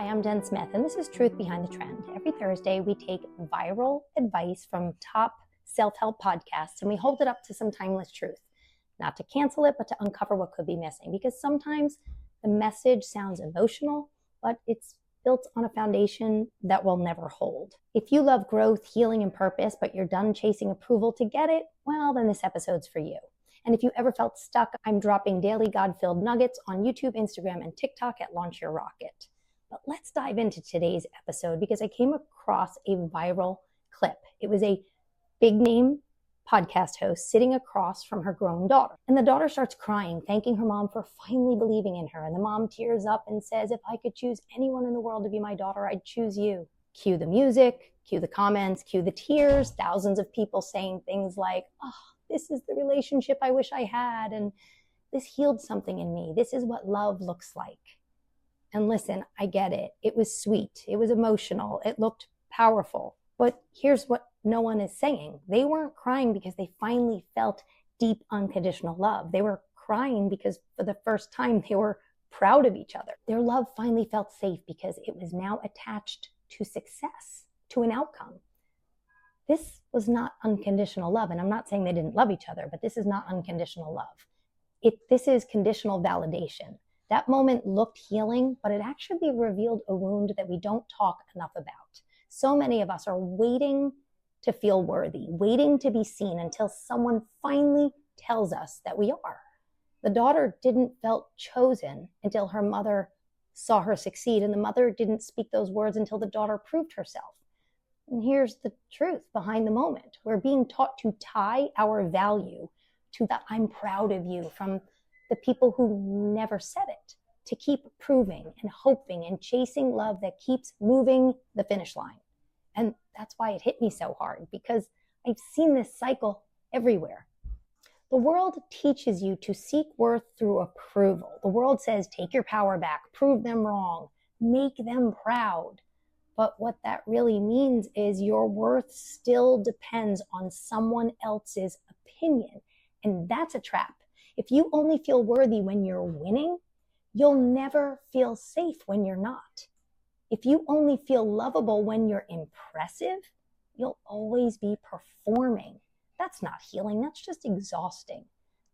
Hi, I'm Jen Smith, and this is Truth Behind the Trend. Every Thursday, we take viral advice from top self-help podcasts, and we hold it up to some timeless truth. Not to cancel it, but to uncover what could be missing. Because sometimes the message sounds emotional, but it's built on a foundation that will never hold. If you love growth, healing, and purpose, but you're done chasing approval to get it, well, then this episode's for you. And if you ever felt stuck, I'm dropping daily God-filled nuggets on YouTube, Instagram, and TikTok at Launch Your Rocket. But let's dive into today's episode because I came across a viral clip. It was a big name podcast host sitting across from her grown daughter. And the daughter starts crying, thanking her mom for finally believing in her. And the mom tears up and says, if I could choose anyone in the world to be my daughter, I'd choose you. Cue the music, cue the comments, cue the tears, thousands of people saying things like, oh, this is the relationship I wish I had. And this healed something in me. This is what love looks like. And listen, I get it. It was sweet. It was emotional. It looked powerful. But here's what no one is saying. They weren't crying because they finally felt deep, unconditional love. They were crying because for the first time, they were proud of each other. Their love finally felt safe because it was now attached to success, to an outcome. This was not unconditional love. And I'm not saying they didn't love each other, but this is not unconditional love. This is conditional validation. That moment looked healing, but it actually revealed a wound that we don't talk enough about. So many of us are waiting to feel worthy, waiting to be seen until someone finally tells us that we are. The daughter didn't feel chosen until her mother saw her succeed, and the mother didn't speak those words until the daughter proved herself. And here's the truth behind the moment. We're being taught to tie our value to that I'm proud of you from the people who never said it, to keep proving and hoping and chasing love that keeps moving the finish line. And that's why it hit me so hard, because I've seen this cycle everywhere. The world teaches you to seek worth through approval. The world says, take your power back, prove them wrong, make them proud. But what that really means is your worth still depends on someone else's opinion. And that's a trap. If you only feel worthy when you're winning, you'll never feel safe when you're not. If you only feel lovable when you're impressive, you'll always be performing. That's not healing, that's just exhausting.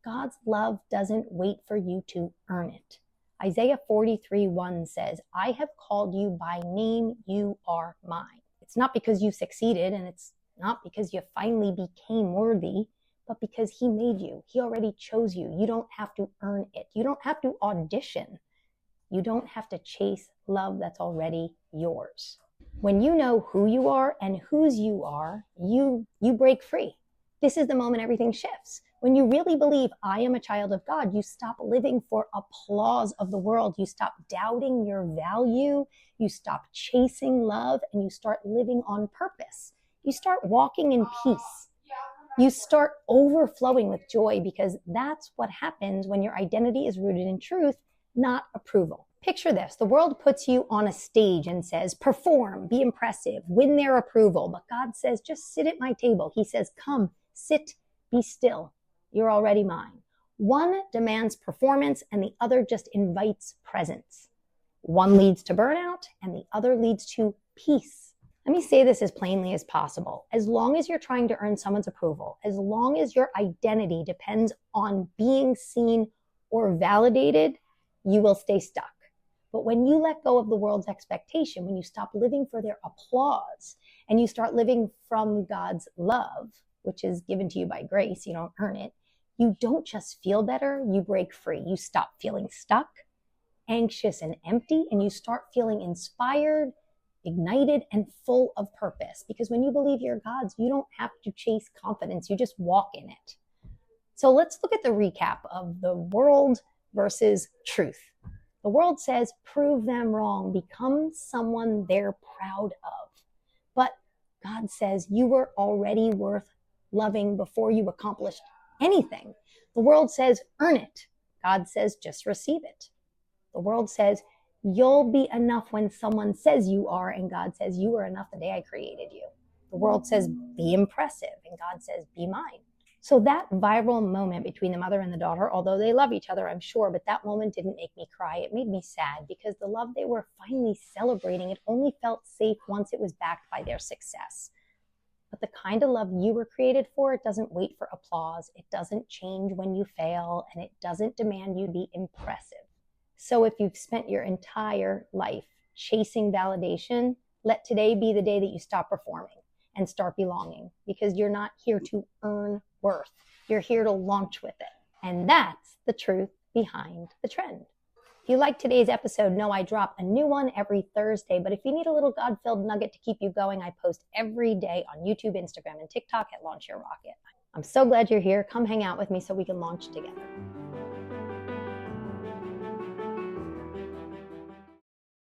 God's love doesn't wait for you to earn it. Isaiah 43:1 says, I have called you by name, you are mine. It's not because you succeeded, and it's not because you finally became worthy, but because he made you. He already chose you. You don't have to earn it. You don't have to audition. You don't have to chase love that's already yours. When you know who you are and whose you are, you break free. This is the moment everything shifts. When you really believe I am a child of God, you stop living for applause of the world. You stop doubting your value. You stop chasing love, and you start living on purpose. You start walking in peace. You start overflowing with joy, because that's what happens when your identity is rooted in truth, not approval. Picture this. The world puts you on a stage and says, perform, be impressive, win their approval. But God says, just sit at my table. He says, come, sit, be still. You're already mine. One demands performance and the other just invites presence. One leads to burnout and the other leads to peace. Let me say this as plainly as possible. As long as you're trying to earn someone's approval, as long as your identity depends on being seen or validated, you will stay stuck. But when you let go of the world's expectation, when you stop living for their applause and you start living from God's love, which is given to you by grace, you don't earn it, you don't just feel better, you break free. You stop feeling stuck, anxious, and empty, and you start feeling inspired, ignited, and full of purpose. Because when you believe you're God's, you don't have to chase confidence, you just walk in it. So let's look at the recap of the world versus truth. The world says, prove them wrong, become someone they're proud of. But God says you were already worth loving before you accomplished anything. The world says, earn it. God says, just receive it. The world says, you'll be enough when someone says you are, and God says, you are enough the day I created you. The world says, be impressive, and God says, be mine. So that viral moment between the mother and the daughter, although they love each other, I'm sure, but that moment didn't make me cry. It made me sad because the love they were finally celebrating, it only felt safe once it was backed by their success. But the kind of love you were created for, it doesn't wait for applause. It doesn't change when you fail, and it doesn't demand you be impressive. So if you've spent your entire life chasing validation, let today be the day that you stop performing and start belonging, because you're not here to earn worth. You're here to launch with it. And that's the truth behind the trend. If you like today's episode, know I drop a new one every Thursday, but if you need a little God-filled nugget to keep you going, I post every day on YouTube, Instagram, and TikTok at Launch Your Rocket. I'm so glad you're here. Come hang out with me so we can launch together.